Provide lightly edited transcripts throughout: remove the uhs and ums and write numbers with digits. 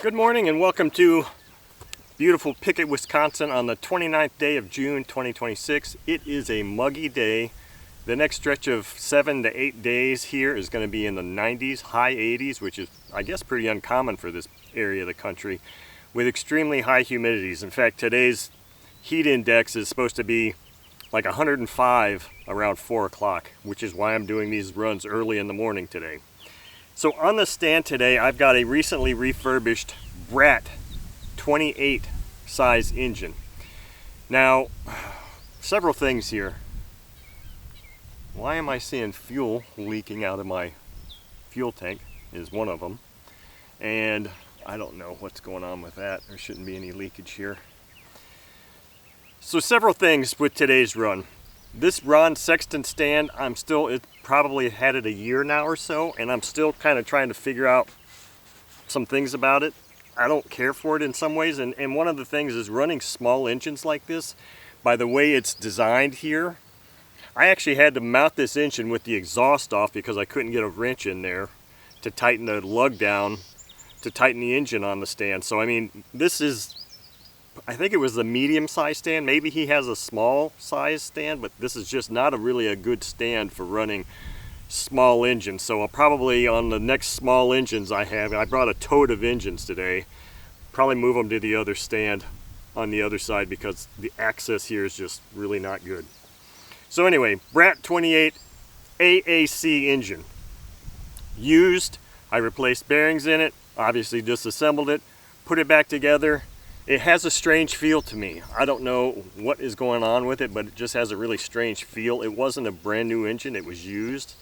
Good morning and welcome to beautiful Pickett, Wisconsin on the 29th day of June 2026. It is a muggy day. The next stretch of 7 to 8 days here is going to be in the 90s, high 80s, which is, I guess, pretty uncommon for this area of the country, with extremely high humidities. In fact, today's heat index is supposed to be like 105 around 4 o'clock, which is why I'm doing these runs early in the morning today. So on the stand today, I've got a recently refurbished Brat 28 size engine. Now, several things here. Why am I seeing fuel leaking out of my fuel tank is one of them. And I don't know what's going on with that. There shouldn't be any leakage here. So several things with today's run. This Ron Sexton stand, it probably had it a year now or so, and I'm still kind of trying to figure out some things about it. I don't care for it in some ways, and one of the things is running small engines like this, by the way it's designed here. I actually had to mount this engine with the exhaust off because I couldn't get a wrench in there to tighten the lug down, to tighten the engine on the stand. So I mean, this is, I think it was the medium size stand. Maybe he has a small size stand, but this is just not really a good stand for running small engines. So I'll probably, on the next small engines I brought a tote of engines today, probably move them to the other stand on the other side because the access here is just really not good. So anyway, Brat 28 AAC engine. Used, I replaced bearings in it, obviously disassembled it, put it back together. It has a strange feel to me. I don't know what is going on with it, but it just has a really strange feel. It wasn't a brand new engine, it was used.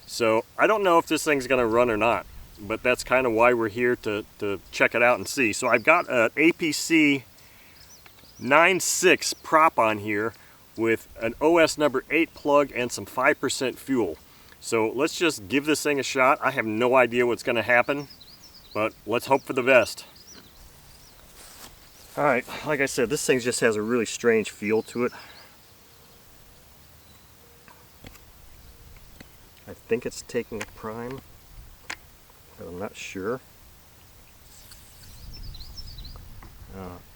So I don't know if this thing's gonna run or not, but that's kind of why we're here to check it out and see. So I've got an APC 9.6 prop on here with an OS number 8 plug and some 5% fuel. So let's just give this thing a shot. I have no idea what's gonna happen, but let's hope for the best. Alright, like I said, this thing just has a really strange feel to it. I think it's taking a prime, but I'm not sure.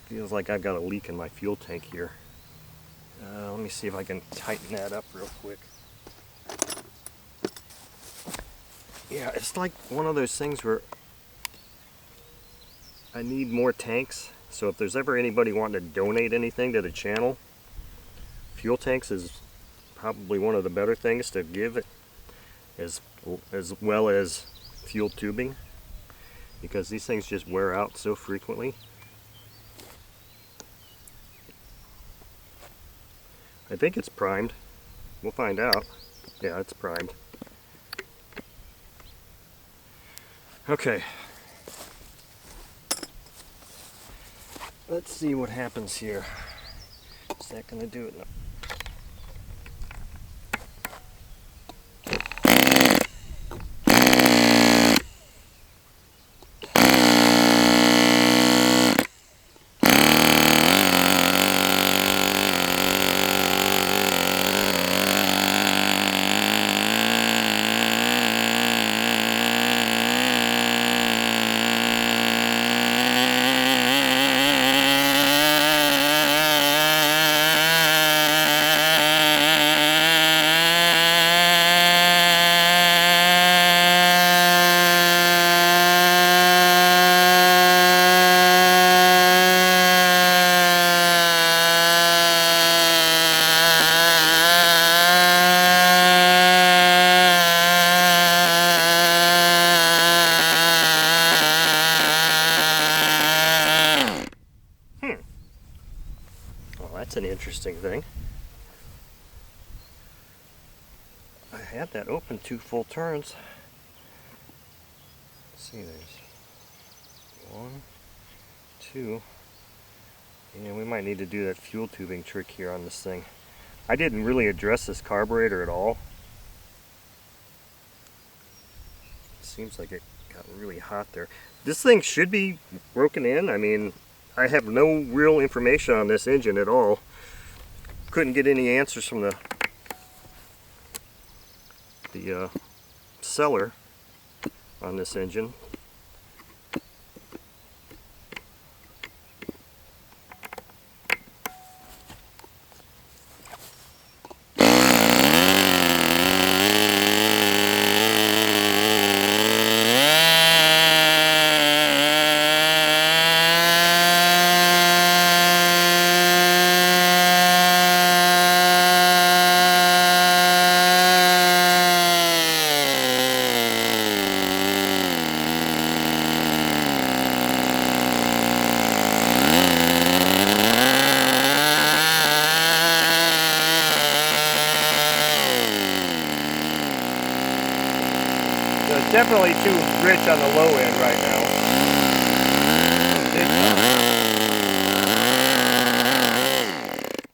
Feels like I've got a leak in my fuel tank here. Let me see if I can tighten that up real quick. Yeah, it's like one of those things where I need more tanks. So if there's ever anybody wanting to donate anything to the channel, fuel tanks is probably one of the better things to give it, as well as fuel tubing, because these things just wear out so frequently. I think it's primed. We'll find out. Yeah, it's primed. Okay. Let's see what happens here. Is that going to do it? No. That's an interesting thing. I had that open 2 full turns. Let's see, there's 1, 2, and we might need to do that fuel tubing trick here on this thing. I didn't really address this carburetor at all. It seems like it got really hot there. This thing should be broken in. I mean, I have no real information on this engine at all. Couldn't get any answers from the seller on this engine. Definitely too rich on the low end right now.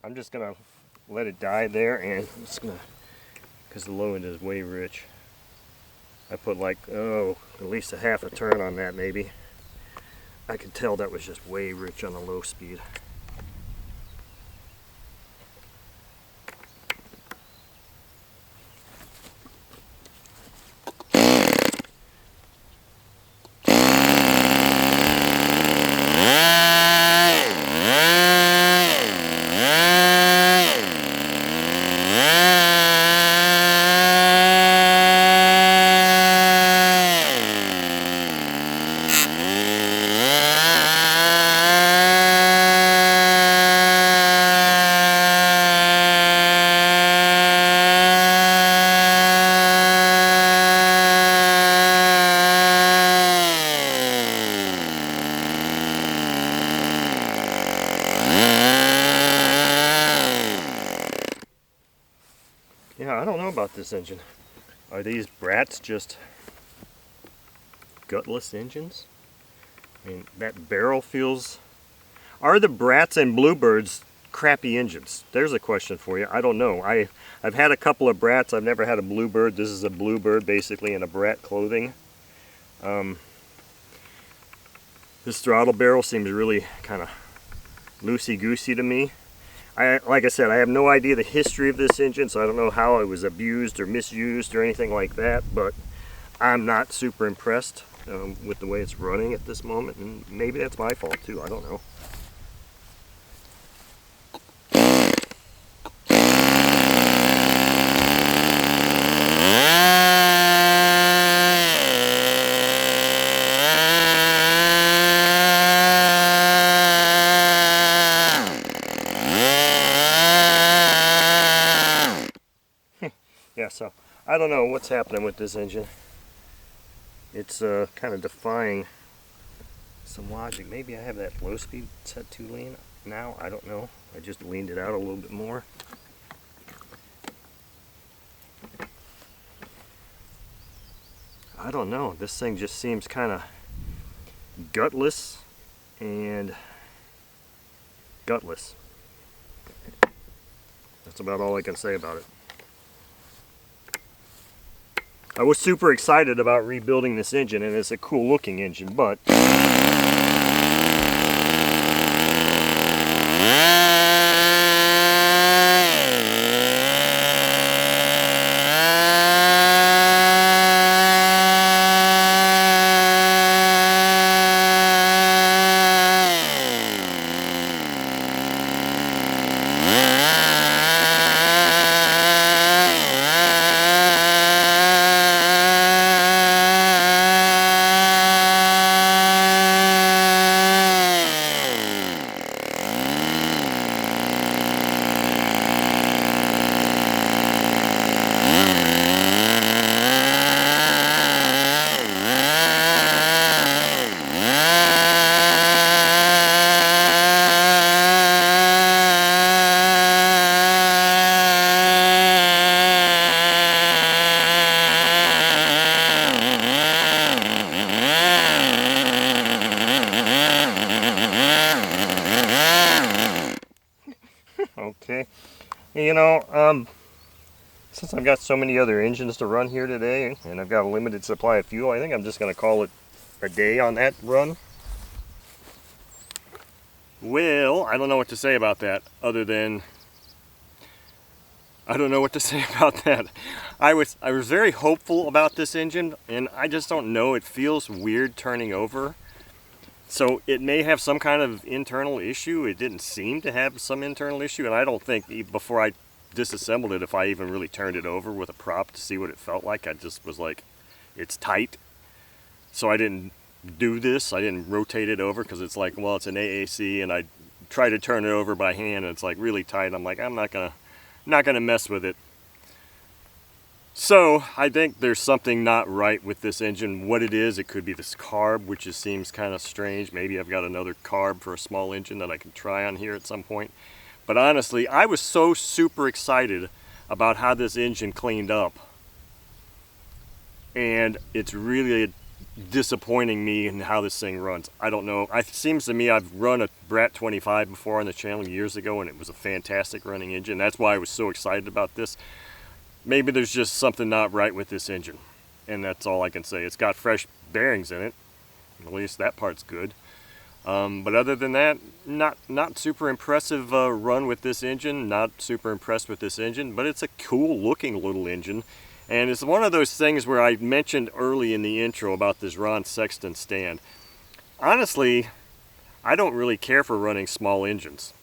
I'm just gonna let it die there, and I'm just gonna, because the low end is way rich. I put like, oh, at least a half a turn on that maybe. I could tell that was just way rich on the low speed. Yeah, I don't know about this engine. Are these Brats just gutless engines? I mean, that barrel feels... Are the Brats and Bluebirds crappy engines? There's a question for you. I don't know. I've had a couple of Brats. I've never had a Bluebird. This is a Bluebird, basically, in a Brat clothing. This throttle barrel seems really kind of loosey-goosey to me. Like I said, I have no idea the history of this engine, so I don't know how it was abused or misused or anything like that, but I'm not super impressed with the way it's running at this moment, and maybe that's my fault too, I don't know. Yeah, so I don't know what's happening with this engine. It's kind of defying some logic. Maybe I have that low speed set too lean now. I don't know. I just leaned it out a little bit more. I don't know. This thing just seems kind of gutless and gutless. That's about all I can say about it. I was super excited about rebuilding this engine, and it's a cool looking engine, but okay. You know, since I've got so many other engines to run here today, and I've got a limited supply of fuel, I think I'm just going to call it a day on that run. Well, I don't know what to say about that, other than I don't know what to say about that. I was very hopeful about this engine, and I just don't know. It feels weird turning over. So it may have some kind of internal issue. It didn't seem to have some internal issue, and I don't think before I disassembled it, if I even really turned it over with a prop to see what it felt like, I just was like, it's tight. So I didn't do this. I didn't rotate it over because it's like, well, it's an AAC, and I try to turn it over by hand, and it's like really tight. I'm like, I'm not gonna mess with it. So I think there's something not right with this engine. What it is, it could be this carb, which just seems kind of strange. Maybe I've got another carb for a small engine that I can try on here at some point. But honestly, I was so super excited about how this engine cleaned up. and it's really disappointing me in how this thing runs. I don't know. It seems to me I've run a Brat 25 before on the channel years ago, and it was a fantastic running engine. That's why I was so excited about this. Maybe there's just something not right with this engine, and that's all I can say. It's got fresh bearings in it. At least that part's good. But other than that, not super impressive run with this engine. Not super impressed with this engine, but it's a cool looking little engine. And it's one of those things where I mentioned early in the intro about this Ron Sexton stand. Honestly, I don't really care for running small engines.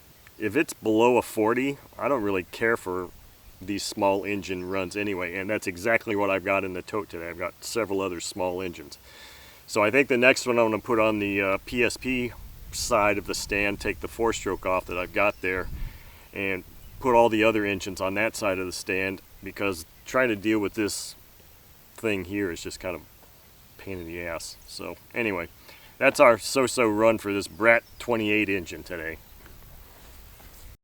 If it's below a 40, I don't really care for these small engine runs anyway. And that's exactly what I've got in the tote today. I've got several other small engines. So I think the next one I'm going to put on the PSP side of the stand, take the 4-stroke off that I've got there, and put all the other engines on that side of the stand, because trying to deal with this thing here is just kind of a pain in the ass. So anyway, that's our so-so run for this Brat 28 engine today.